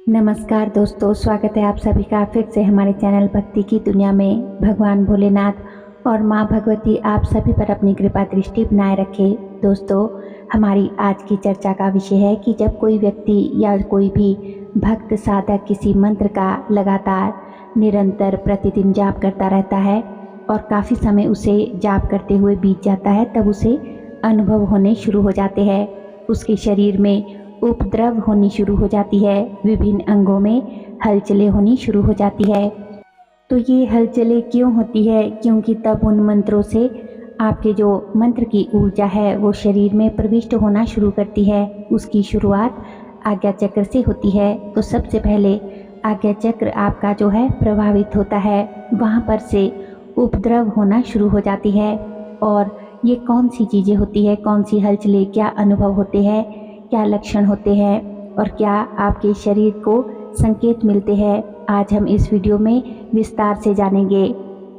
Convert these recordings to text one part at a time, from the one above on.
नमस्कार दोस्तों, स्वागत है आप सभी का फिर से हमारे चैनल भक्ति की दुनिया में। भगवान भोलेनाथ और माँ भगवती आप सभी पर अपनी कृपा दृष्टि बनाए रखे। दोस्तों, हमारी आज की चर्चा का विषय है कि जब कोई व्यक्ति या कोई भी भक्त साधक किसी मंत्र का लगातार निरंतर प्रतिदिन जाप करता रहता है और काफ़ी समय उसे जाप करते हुए बीत जाता है, तब उसे अनुभव होने शुरू हो जाते हैं। उसके शरीर में उपद्रव होनी शुरू हो जाती है, विभिन्न अंगों में हलचलें होनी शुरू हो जाती है। तो ये हलचलें क्यों होती है? क्योंकि तब उन मंत्रों से आपके जो मंत्र की ऊर्जा है वो शरीर में प्रविष्ट होना शुरू करती है। उसकी शुरुआत आज्ञा चक्र से होती है। तो सबसे पहले आज्ञा चक्र आपका जो है प्रभावित होता है, वहाँ पर से उपद्रव होना शुरू हो जाती है। और ये कौन सी चीज़ें होती है, कौन सी हलचलें, क्या अनुभव होते हैं, क्या लक्षण होते हैं और क्या आपके शरीर को संकेत मिलते हैं, आज हम इस वीडियो में विस्तार से जानेंगे।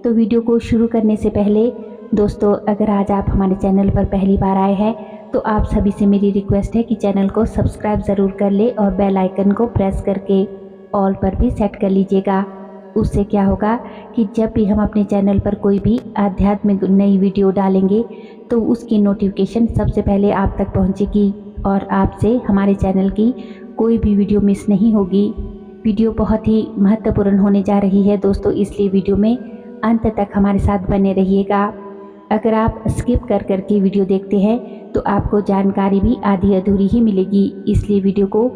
तो वीडियो को शुरू करने से पहले दोस्तों, अगर आज आप हमारे चैनल पर पहली बार आए हैं तो आप सभी से मेरी रिक्वेस्ट है कि चैनल को सब्सक्राइब ज़रूर कर ले और बेल आइकन को प्रेस करके ऑल पर भी सेट कर लीजिएगा। उससे क्या होगा कि जब भी हम अपने चैनल पर कोई भी आध्यात्मिक नई वीडियो डालेंगे तो उसकी नोटिफिकेशन सबसे पहले आप तक पहुंचेगी और आपसे हमारे चैनल की कोई भी वीडियो मिस नहीं होगी। वीडियो बहुत ही महत्वपूर्ण होने जा रही है दोस्तों, इसलिए वीडियो में अंत तक हमारे साथ बने रहिएगा। अगर आप स्किप कर करके वीडियो देखते हैं तो आपको जानकारी भी आधी अधूरी ही मिलेगी, इसलिए वीडियो को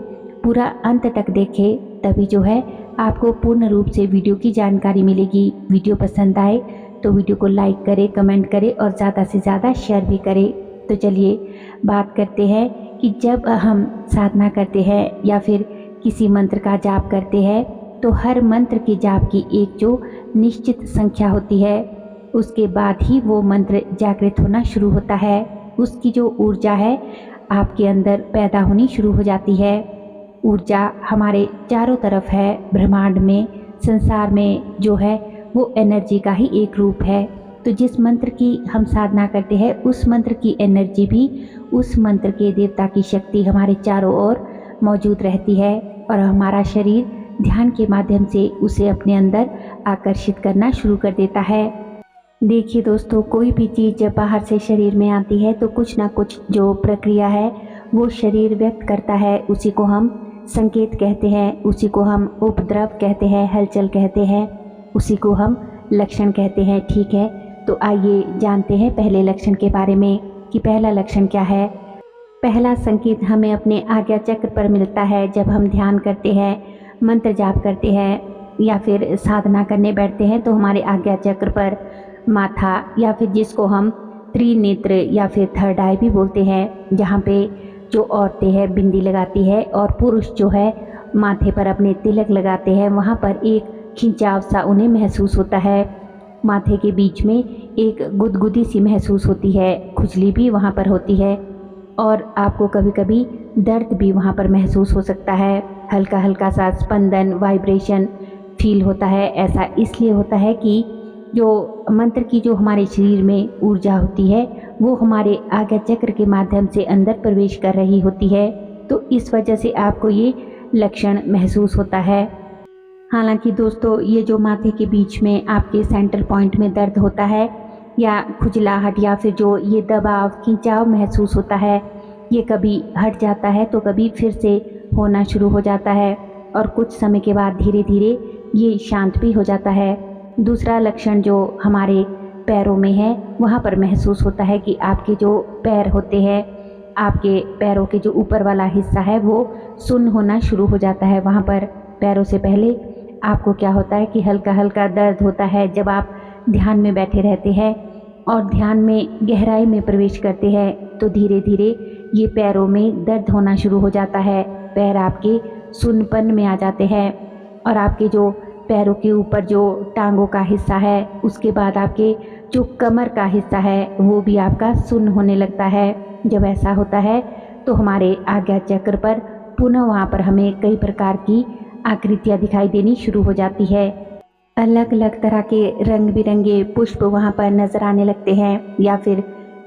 पूरा अंत तक देखें, तभी जो है आपको पूर्ण रूप से वीडियो की जानकारी मिलेगी। वीडियो पसंद आए तो वीडियो को लाइक करें, कमेंट करें और ज़्यादा से ज़्यादा शेयर भी करें। तो चलिए बात करते हैं कि जब हम साधना करते हैं या फिर किसी मंत्र का जाप करते हैं तो हर मंत्र के जाप की एक जो निश्चित संख्या होती है, उसके बाद ही वो मंत्र जागृत होना शुरू होता है। उसकी जो ऊर्जा है आपके अंदर पैदा होनी शुरू हो जाती है। ऊर्जा हमारे चारों तरफ है, ब्रह्मांड में, संसार में जो है वो एनर्जी का ही एक रूप है। तो जिस मंत्र की हम साधना करते हैं उस मंत्र की एनर्जी भी, उस मंत्र के देवता की शक्ति हमारे चारों ओर मौजूद रहती है और हमारा शरीर ध्यान के माध्यम से उसे अपने अंदर आकर्षित करना शुरू कर देता है। देखिए दोस्तों, कोई भी चीज़ जब बाहर से शरीर में आती है तो कुछ ना कुछ जो प्रक्रिया है वो शरीर व्यक्त करता है। उसी को हम संकेत कहते हैं, उसी को हम उपद्रव कहते हैं, हलचल कहते हैं, उसी को हम लक्षण कहते हैं। ठीक है, तो आइए जानते हैं पहले लक्षण के बारे में कि पहला लक्षण क्या है। पहला संकेत हमें अपने आज्ञा चक्र पर मिलता है। जब हम ध्यान करते हैं, मंत्र जाप करते हैं या फिर साधना करने बैठते हैं तो हमारे आज्ञा चक्र पर माथा, या फिर जिसको हम त्रिनेत्र या फिर थर्ड आई भी बोलते हैं, जहाँ पे जो औरतें हैं बिंदी लगाती है और पुरुष जो है माथे पर अपने तिलक लगाते हैं, वहाँ पर एक खिंचाव सा उन्हें महसूस होता है। माथे के बीच में एक गुदगुदी सी महसूस होती है, खुजली भी वहाँ पर होती है और आपको कभी कभी दर्द भी वहाँ पर महसूस हो सकता है। हल्का हल्का सा स्पंदन, वाइब्रेशन फील होता है। ऐसा इसलिए होता है कि जो मंत्र की जो हमारे शरीर में ऊर्जा होती है वो हमारे आज्ञा चक्र के माध्यम से अंदर प्रवेश कर रही होती है, तो इस वजह से आपको ये लक्षण महसूस होता है। हालांकि दोस्तों, ये जो माथे के बीच में आपके सेंटर पॉइंट में दर्द होता है या खुजलाहट या फिर जो ये दबाव, खिंचाव महसूस होता है, ये कभी हट जाता है तो कभी फिर से होना शुरू हो जाता है और कुछ समय के बाद धीरे धीरे ये शांत भी हो जाता है। दूसरा लक्षण जो हमारे पैरों में है, वहाँ पर महसूस होता है कि आपके जो पैर होते हैं, आपके पैरों के जो ऊपर वाला हिस्सा है वो सुन्न होना शुरू हो जाता है। वहाँ पर पैरों से पहले आपको क्या होता है कि हल्का हल्का दर्द होता है। जब आप ध्यान में बैठे रहते हैं और ध्यान में गहराई में प्रवेश करते हैं तो धीरे धीरे ये पैरों में दर्द होना शुरू हो जाता है। पैर आपके सुन्नपन में आ जाते हैं और आपके जो पैरों के ऊपर जो टांगों का हिस्सा है, उसके बाद आपके जो कमर का हिस्सा है वो भी आपका सुन्न होने लगता है। जब ऐसा होता है तो हमारे आज्ञा चक्र पर पुनः वहाँ पर हमें कई प्रकार की आकृतियाँ दिखाई देनी शुरू हो जाती है। अलग अलग तरह के रंग बिरंगे पुष्प वहाँ पर नज़र आने लगते हैं या फिर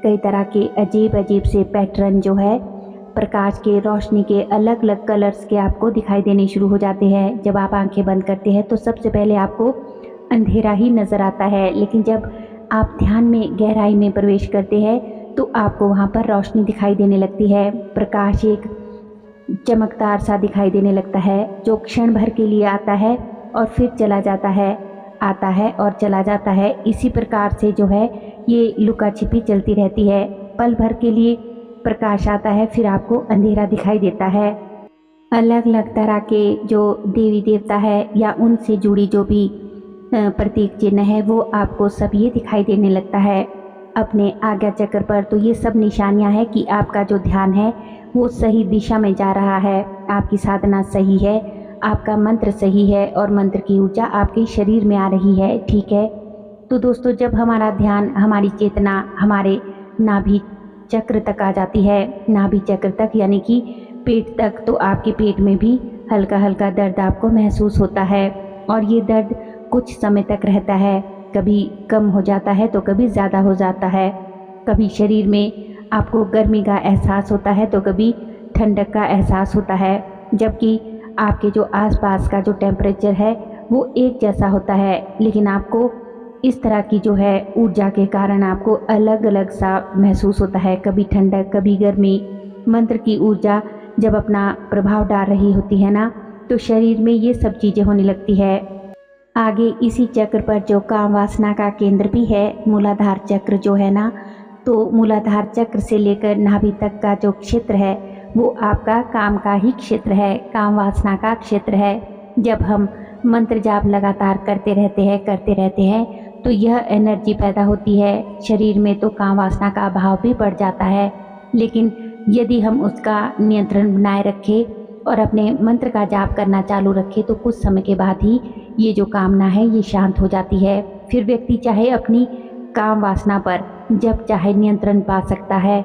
कई तरह के अजीब अजीब से पैटर्न जो है प्रकाश के, रोशनी के अलग अलग कलर्स के आपको दिखाई देने शुरू हो जाते हैं। जब आप आंखें बंद करते हैं तो सबसे पहले आपको अंधेरा ही नज़र आता है, लेकिन जब आप ध्यान में गहराई में प्रवेश करते हैं तो आपको वहाँ पर रोशनी दिखाई देने लगती है। प्रकाश एक चमकदार सा दिखाई देने लगता है, जो क्षण भर के लिए आता है और फिर चला जाता है, आता है और चला जाता है। इसी प्रकार से जो है ये लुका छिपी चलती रहती है। पल भर के लिए प्रकाश आता है, फिर आपको अंधेरा दिखाई देता है। अलग अलग तरह के जो देवी देवता है या उनसे जुड़ी जो भी प्रतीक चिन्ह है वो आपको सब ये दिखाई देने लगता है अपने आज्ञा चक्र पर। तो ये सब निशानियां हैं कि आपका जो ध्यान है वो सही दिशा में जा रहा है, आपकी साधना सही है, आपका मंत्र सही है और मंत्र की ऊर्जा आपके शरीर में आ रही है। ठीक है, तो दोस्तों जब हमारा ध्यान, हमारी चेतना हमारे नाभि चक्र तक आ जाती है, नाभि चक्र तक यानी कि पेट तक, तो आपके पेट में भी हल्का हल्का दर्द आपको महसूस होता है और ये दर्द कुछ समय तक रहता है। कभी कम हो जाता है तो कभी ज़्यादा हो जाता है। कभी शरीर में आपको गर्मी का एहसास होता है तो कभी ठंडक का एहसास होता है, जबकि आपके जो आसपास का जो टेम्परेचर है वो एक जैसा होता है, लेकिन आपको इस तरह की जो है ऊर्जा के कारण आपको अलग अलग सा महसूस होता है, कभी ठंडक कभी गर्मी। मंत्र की ऊर्जा जब अपना प्रभाव डाल रही होती है ना, तो शरीर में ये सब चीज़ें होने लगती है। आगे इसी चक्र पर जो काम वासना का केंद्र भी है, मूलाधार चक्र जो है ना, तो मूलाधार चक्र से लेकर नाभि तक का जो क्षेत्र है वो आपका काम का ही क्षेत्र है, काम वासना का क्षेत्र है। जब हम मंत्र जाप लगातार करते रहते हैं तो यह एनर्जी पैदा होती है शरीर में, तो काम वासना का अभाव भी बढ़ जाता है। लेकिन यदि हम उसका नियंत्रण बनाए रखें और अपने मंत्र का जाप करना चालू रखें तो कुछ समय के बाद ही ये जो कामना है ये शांत हो जाती है। फिर व्यक्ति चाहे अपनी काम वासना पर जब चाहे नियंत्रण पा सकता है।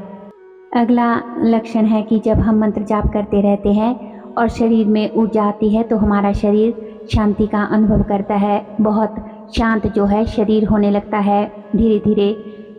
अगला लक्षण है कि जब हम मंत्र जाप करते रहते हैं और शरीर में ऊर्जा आती है तो हमारा शरीर शांति का अनुभव करता है, बहुत शांत जो है शरीर होने लगता है, धीरे धीरे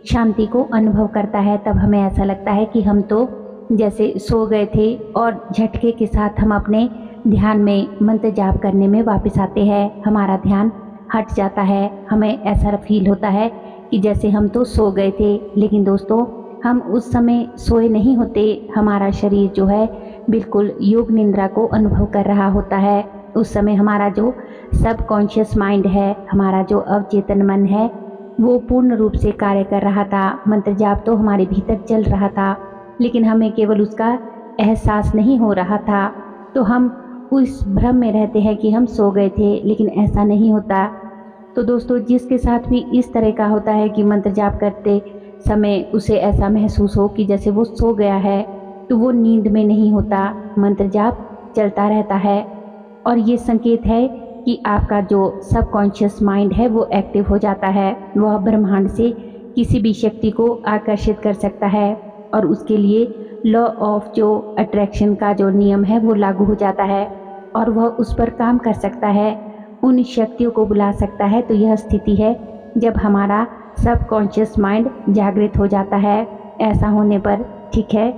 शांति को अनुभव करता है। तब हमें ऐसा लगता है कि हम तो जैसे सो गए थे और झटके के साथ हम अपने ध्यान में मंत्र जाप करने में वापस आते हैं, हमारा ध्यान हट जाता है, हमें ऐसा फील होता है कि जैसे हम तो सो गए थे। लेकिन दोस्तों हम उस समय सोए नहीं होते, हमारा शरीर जो है बिल्कुल योग निद्रा को अनुभव कर रहा होता है। उस समय हमारा जो सबकॉन्शियस माइंड है, हमारा जो अवचेतन मन है वो पूर्ण रूप से कार्य कर रहा था। मंत्र जाप तो हमारे भीतर चल रहा था, लेकिन हमें केवल उसका एहसास नहीं हो रहा था। तो हम उस भ्रम में रहते हैं कि हम सो गए थे, लेकिन ऐसा नहीं होता। तो दोस्तों जिसके साथ भी इस तरह का होता है कि मंत्र जाप करते समय उसे ऐसा महसूस हो कि जैसे वो सो गया है, तो वो नींद में नहीं होता, मंत्र जाप चलता रहता है। और ये संकेत है कि आपका जो सबकॉन्शियस माइंड है वो एक्टिव हो जाता है, वह ब्रह्मांड से किसी भी शक्ति को आकर्षित कर सकता है और उसके लिए लॉ ऑफ जो अट्रैक्शन का जो नियम है वो लागू हो जाता है और वह उस पर काम कर सकता है, उन शक्तियों को बुला सकता है। तो यह स्थिति है जब हमारा सबकॉन्शियस माइंड जागृत हो जाता है, ऐसा होने पर। ठीक है,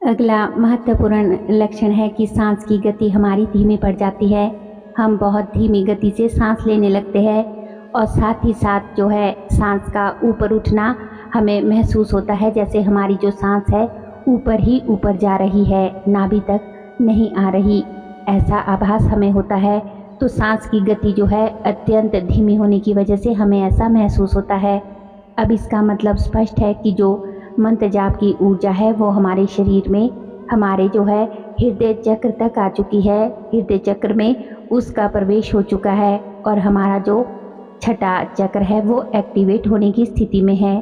अगला महत्वपूर्ण लक्षण है कि सांस की गति हमारी धीमी पड़ जाती है, हम बहुत धीमी गति से सांस लेने लगते हैं और साथ ही साथ जो है सांस का ऊपर उठना हमें महसूस होता है, जैसे हमारी जो सांस है ऊपर ही ऊपर जा रही है, नाभि तक नहीं आ रही, ऐसा आभास हमें होता है। तो सांस की गति जो है अत्यंत धीमी होने की वजह से हमें ऐसा महसूस होता है। अब इसका मतलब स्पष्ट है कि जो मंत्र जाप की ऊर्जा है वो हमारे शरीर में, हमारे जो है हृदय चक्र तक आ चुकी है, हृदय चक्र में उसका प्रवेश हो चुका है और हमारा जो छठा चक्र है वो एक्टिवेट होने की स्थिति में है।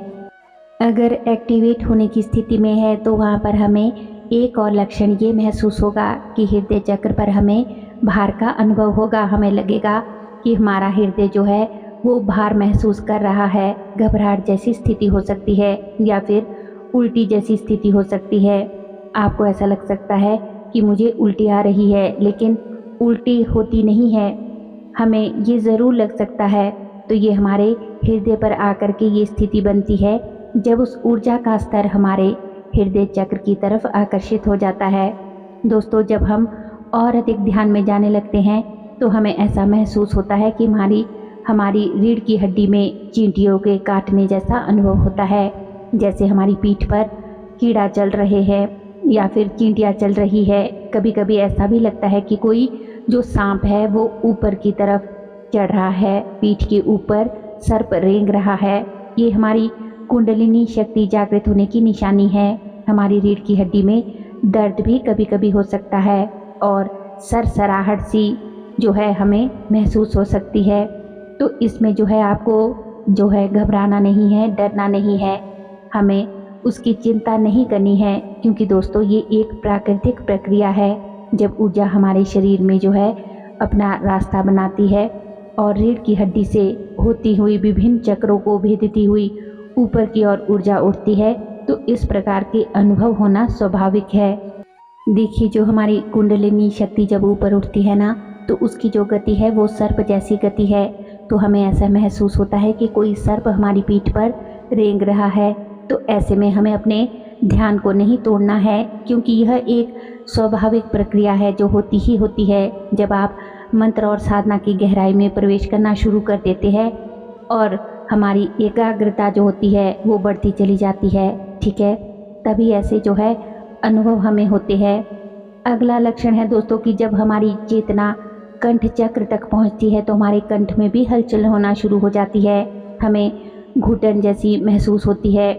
अगर एक्टिवेट होने की स्थिति में है तो वहाँ पर हमें एक और लक्षण ये महसूस होगा कि हृदय चक्र पर हमें भार का अनुभव होगा, हमें लगेगा कि हमारा हृदय जो है वो भार महसूस कर रहा है, घबराहट जैसी स्थिति हो सकती है या फिर उल्टी जैसी स्थिति हो सकती है। आपको ऐसा लग सकता है कि मुझे उल्टी आ रही है, लेकिन उल्टी होती नहीं है, हमें ये ज़रूर लग सकता है। तो ये हमारे हृदय पर आकर के ये स्थिति बनती है जब उस ऊर्जा का स्तर हमारे हृदय चक्र की तरफ आकर्षित हो जाता है। दोस्तों, जब हम और अधिक ध्यान में जाने लगते हैं तो हमें ऐसा महसूस होता है कि हमारी रीढ़ की हड्डी में चींटियों के काटने जैसा अनुभव होता है, जैसे हमारी पीठ पर कीड़ा चल रहे हैं या फिर चींटियाँ चल रही है। कभी कभी ऐसा भी लगता है कि कोई जो सांप है वो ऊपर की तरफ चढ़ रहा है, पीठ के ऊपर सर्प रेंग रहा है। ये हमारी कुंडलिनी शक्ति जागृत होने की निशानी है। हमारी रीढ़ की हड्डी में दर्द भी कभी कभी हो सकता है और सरसराहट सी जो है हमें महसूस हो सकती है। तो इसमें जो है आपको जो है घबराना नहीं है, डरना नहीं है, हमें उसकी चिंता नहीं करनी है, क्योंकि दोस्तों ये एक प्राकृतिक प्रक्रिया है। जब ऊर्जा हमारे शरीर में जो है अपना रास्ता बनाती है और रीढ़ की हड्डी से होती हुई विभिन्न चक्रों को भेदती हुई ऊपर की ओर ऊर्जा उठती है, तो इस प्रकार के अनुभव होना स्वाभाविक है। देखिए, जो हमारी कुंडलिनी शक्ति जब ऊपर उठती है ना, तो उसकी जो गति है वो सर्प जैसी गति है। तो हमें ऐसा महसूस होता है कि कोई सर्प हमारी पीठ पर रेंग रहा है। तो ऐसे में हमें अपने ध्यान को नहीं तोड़ना है, क्योंकि यह एक स्वाभाविक प्रक्रिया है जो होती ही होती है। जब आप मंत्र और साधना की गहराई में प्रवेश करना शुरू कर देते हैं और हमारी एकाग्रता जो होती है वो बढ़ती चली जाती है, ठीक है, तभी ऐसे जो है अनुभव हमें होते हैं। अगला लक्षण है दोस्तों कि जब हमारी चेतना कंठ चक्र तक पहुंचती है तो हमारे कंठ में भी हलचल होना शुरू हो जाती है। हमें घुटन जैसी महसूस होती है,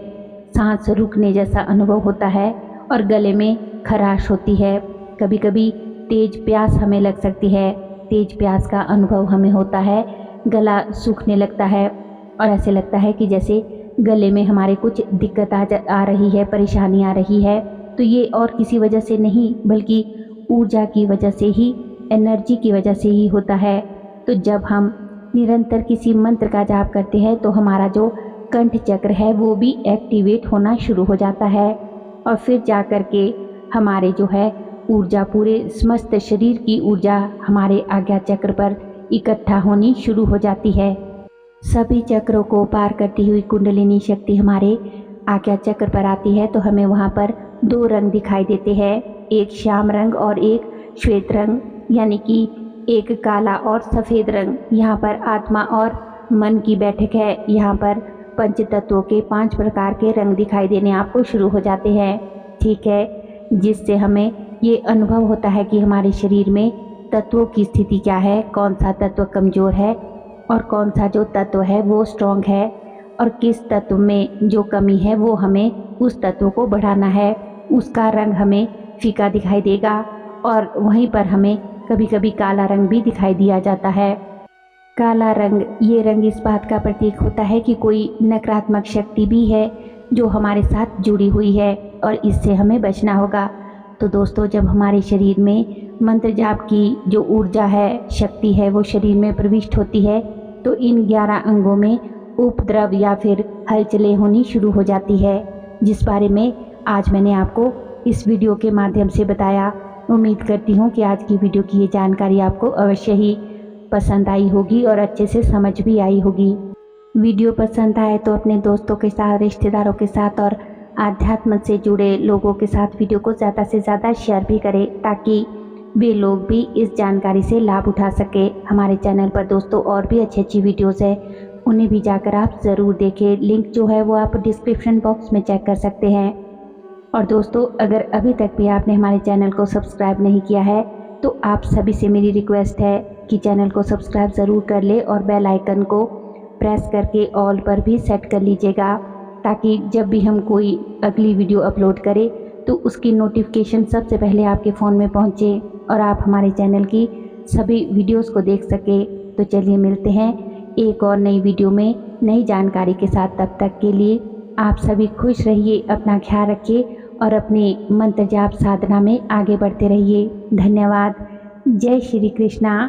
सांस रुकने जैसा अनुभव होता है और गले में खराश होती है। कभी कभी तेज प्यास हमें लग सकती है, तेज प्यास का अनुभव हमें होता है, गला सूखने लगता है और ऐसे लगता है कि जैसे गले में हमारे कुछ दिक्कत आ रही है, परेशानी आ रही है। तो ये और किसी वजह से नहीं बल्कि ऊर्जा की वजह से ही, एनर्जी की वजह से ही होता है। तो जब हम निरंतर किसी मंत्र का जाप करते हैं तो हमारा जो कंठ चक्र है वो भी एक्टिवेट होना शुरू हो जाता है और फिर जा कर के हमारे जो है ऊर्जा, पूरे समस्त शरीर की ऊर्जा हमारे आज्ञा चक्र पर इकट्ठा होनी शुरू हो जाती है। सभी चक्रों को पार करती हुई कुंडलिनी शक्ति हमारे आज्ञा चक्र पर आती है तो हमें वहाँ पर दो रंग दिखाई देते हैं, एक श्याम रंग और एक श्वेत रंग, यानी कि एक काला और सफ़ेद रंग। यहाँ पर आत्मा और मन की बैठक है। यहाँ पर पंच तत्वों के 5 प्रकार के रंग दिखाई देने आपको शुरू हो जाते हैं, ठीक है, जिससे हमें ये अनुभव होता है कि हमारे शरीर में तत्वों की स्थिति क्या है, कौन सा तत्व कमज़ोर है और कौन सा जो तत्व है वो स्ट्रॉन्ग है और किस तत्व में जो कमी है वो हमें उस तत्व को बढ़ाना है। उसका रंग हमें फीका दिखाई देगा और वहीं पर हमें कभी कभी काला रंग भी दिखाई दिया जाता है। काला रंग, ये रंग इस बात का प्रतीक होता है कि कोई नकारात्मक शक्ति भी है जो हमारे साथ जुड़ी हुई है और इससे हमें बचना होगा। तो दोस्तों, जब हमारे शरीर में मंत्र जाप की जो ऊर्जा है, शक्ति है, वो शरीर में प्रविष्ट होती है तो इन 11 अंगों में उपद्रव या फिर हलचलें होनी शुरू हो जाती है, जिस बारे में आज मैंने आपको इस वीडियो के माध्यम से बताया। उम्मीद करती हूँ कि आज की वीडियो की ये जानकारी आपको अवश्य ही पसंद आई होगी और अच्छे से समझ भी आई होगी। वीडियो पसंद आए तो अपने दोस्तों के साथ, रिश्तेदारों के साथ और आध्यात्म से जुड़े लोगों के साथ वीडियो को ज़्यादा से ज़्यादा शेयर भी करें ताकि वे लोग भी इस जानकारी से लाभ उठा सके। हमारे चैनल पर दोस्तों और भी अच्छी अच्छी वीडियोज़ है, उन्हें भी जाकर आप ज़रूर देखें। लिंक जो है वो आप डिस्क्रिप्शन बॉक्स में चेक कर सकते हैं। और दोस्तों, अगर अभी तक भी आपने हमारे चैनल को सब्सक्राइब नहीं किया है तो आप सभी से मेरी रिक्वेस्ट है कि चैनल को सब्सक्राइब ज़रूर कर ले और बेल आइकन को प्रेस करके ऑल पर भी सेट कर लीजिएगा ताकि जब भी हम कोई अगली वीडियो अपलोड करें तो उसकी नोटिफिकेशन सबसे पहले आपके फ़ोन में पहुंचे और आप हमारे चैनल की सभी वीडियोस को देख सके। तो चलिए मिलते हैं एक और नई वीडियो में नई जानकारी के साथ। तब तक के लिए आप सभी खुश रहिए, अपना ख्याल रखिए और अपने मंत्र जाप साधना में आगे बढ़ते रहिए। धन्यवाद। जय श्री कृष्णा।